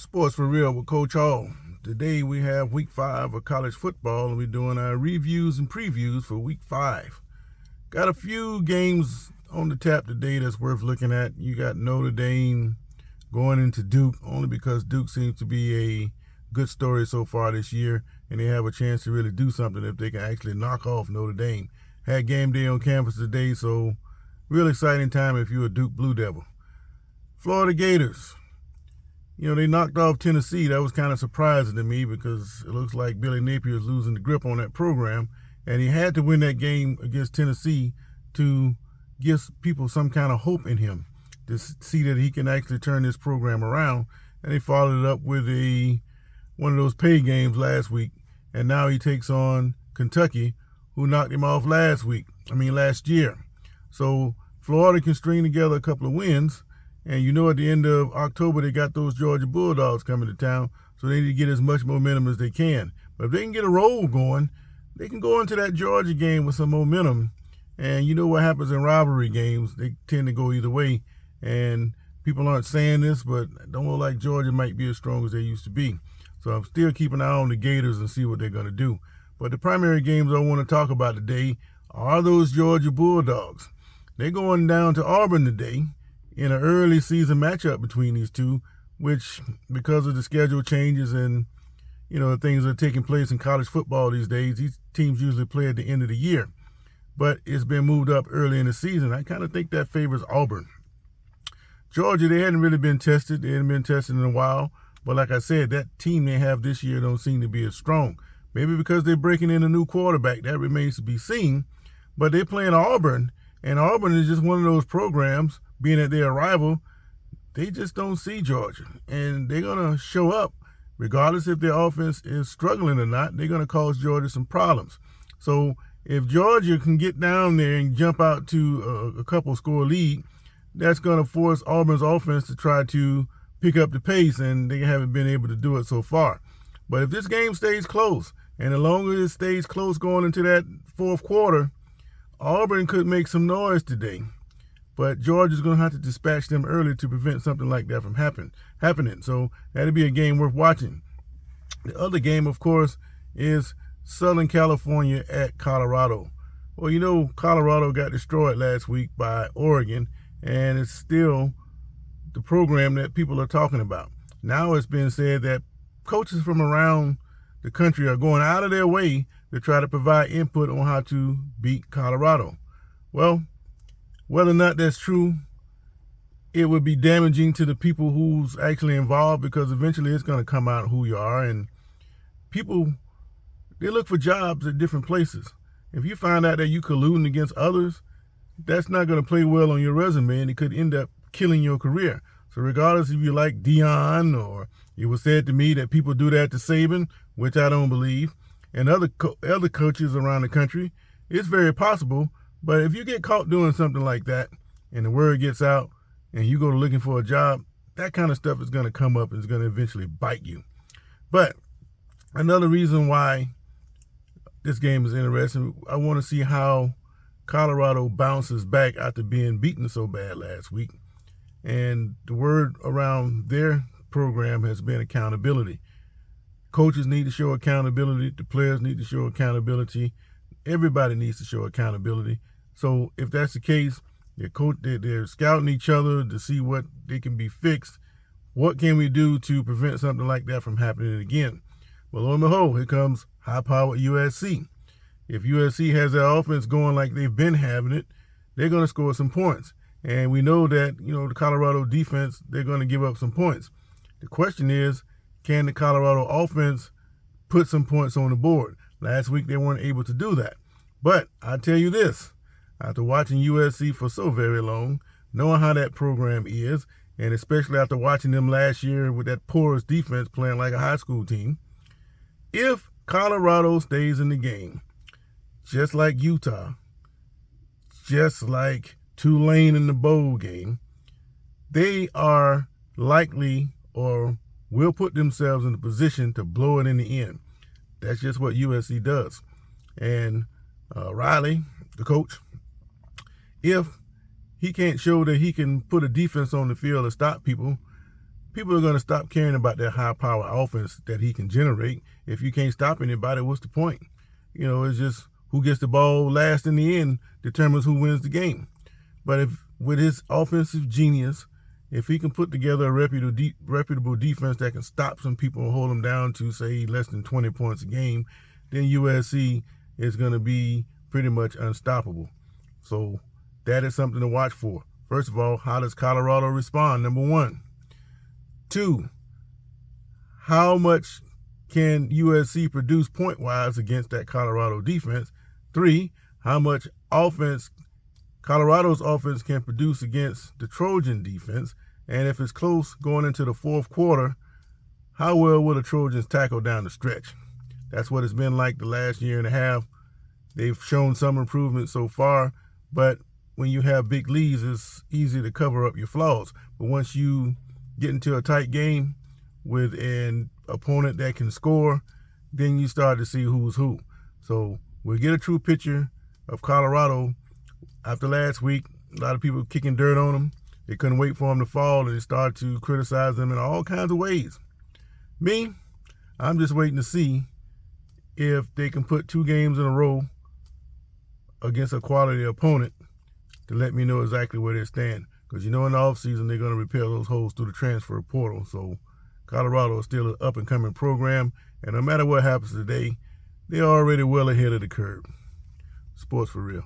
Sports for Real with Coach Hall. Today we have week 5 of college football and we're doing our reviews and previews for week 5. Got a few games on the tap today that's worth looking at. You got Notre Dame going into Duke only because Duke seems to be a good story so far this year and they have a chance to really do something if they can actually knock off Notre Dame. Had game day on campus today, so real exciting time if you're a Duke Blue Devil. Florida Gators. They knocked off Tennessee. That was kind of surprising to me because it looks like Billy Napier is losing the grip on that program. And he had to win that game against Tennessee to give people some kind of hope in him to see that he can actually turn this program around. And they followed it up with one of those pay games last week. And now he takes on Kentucky, who knocked him off last year. So Florida can string together a couple of wins. And at the end of October, they got those Georgia Bulldogs coming to town, so they need to get as much momentum as they can. But if they can get a roll going, they can go into that Georgia game with some momentum. And you know what happens in rivalry games. They tend to go either way. And people aren't saying this, but I don't look like Georgia might be as strong as they used to be. So I'm still keeping an eye on the Gators and see what they're going to do. But the primary games I want to talk about today are those Georgia Bulldogs. They're going down to Auburn today in an early season matchup between these two, which, because of the schedule changes and, things that are taking place in college football these days, these teams usually play at the end of the year. But it's been moved up early in the season. I kind of think that favors Auburn. Georgia, they hadn't really been tested. They hadn't been tested in a while. But like I said, that team they have this year don't seem to be as strong. Maybe because they're breaking in a new quarterback. That remains to be seen. But they're playing Auburn, and Auburn is just one of those programs. Being at their rival, they just don't see Georgia. And they're going to show up, regardless if their offense is struggling or not. They're going to cause Georgia some problems. So if Georgia can get down there and jump out to a couple score lead, that's going to force Auburn's offense to try to pick up the pace, and they haven't been able to do it so far. But if this game stays close, and the longer it stays close going into that fourth quarter, Auburn could make some noise today. But Georgia's going to have to dispatch them early to prevent something like that from happening. So that'll be a game worth watching. The other game, of course, is Southern California at Colorado. Well, Colorado got destroyed last week by Oregon, and it's still the program that people are talking about. Now it's been said that coaches from around the country are going out of their way to try to provide input on how to beat Colorado. Well, whether or not that's true, it would be damaging to the people who's actually involved, because eventually it's going to come out who you are. And people, they look for jobs at different places. If you find out that you colluding against others, that's not going to play well on your resume, and it could end up killing your career. So regardless if you like Deion, or it was said to me that people do that to Saban, which I don't believe, and other coaches around the country, it's very possible. But if you get caught doing something like that and the word gets out and you go to looking for a job, that kind of stuff is going to come up and it's going to eventually bite you. But another reason why this game is interesting, I want to see how Colorado bounces back after being beaten so bad last week. And the word around their program has been accountability. Coaches need to show accountability. The players need to show accountability. Everybody needs to show accountability. So if that's the case, they're scouting each other to see what they can be fixed. What can we do to prevent something like that from happening again? Well, lo and behold, here comes high-powered USC. If USC has their offense going like they've been having it, they're going to score some points. And we know that, the Colorado defense, they're going to give up some points. The question is, can the Colorado offense put some points on the board? Last week, they weren't able to do that. But I tell you this, after watching USC for so very long, knowing how that program is, and especially after watching them last year with that porous defense playing like a high school team, if Colorado stays in the game, just like Utah, just like Tulane in the bowl game, they are likely or will put themselves in a position to blow it in the end. That's just what USC does. And Riley, the coach, if he can't show that he can put a defense on the field to stop people, people are going to stop caring about that high-power offense that he can generate. If you can't stop anybody, what's the point? You know, it's just who gets the ball last in the end determines who wins the game. But if with his offensive genius, if he can put together a reputable defense that can stop some people and hold them down to, say, less than 20 points a game, then USC is going to be pretty much unstoppable. So that is something to watch for. First of all, how does Colorado respond? Number one. 2, how much can USC produce point-wise against that Colorado defense? 3, how much offense Colorado's offense can produce against the Trojan defense? And if it's close going into the fourth quarter, how well will the Trojans tackle down the stretch? That's what it's been like the last year and a half. They've shown some improvement so far, but when you have big leads, it's easy to cover up your flaws. But once you get into a tight game with an opponent that can score, then you start to see who's who. So we'll get a true picture of Colorado after last week. A lot of people kicking dirt on them. They couldn't wait for them to fall, and they started to criticize them in all kinds of ways. Me, I'm just waiting to see if they can put 2 games in a row against a quality opponent to let me know exactly where they stand. Because, you know, in the offseason, they're going to repair those holes through the transfer portal. So Colorado is still an up-and-coming program. And no matter what happens today, they're already well ahead of the curve. Sports for real.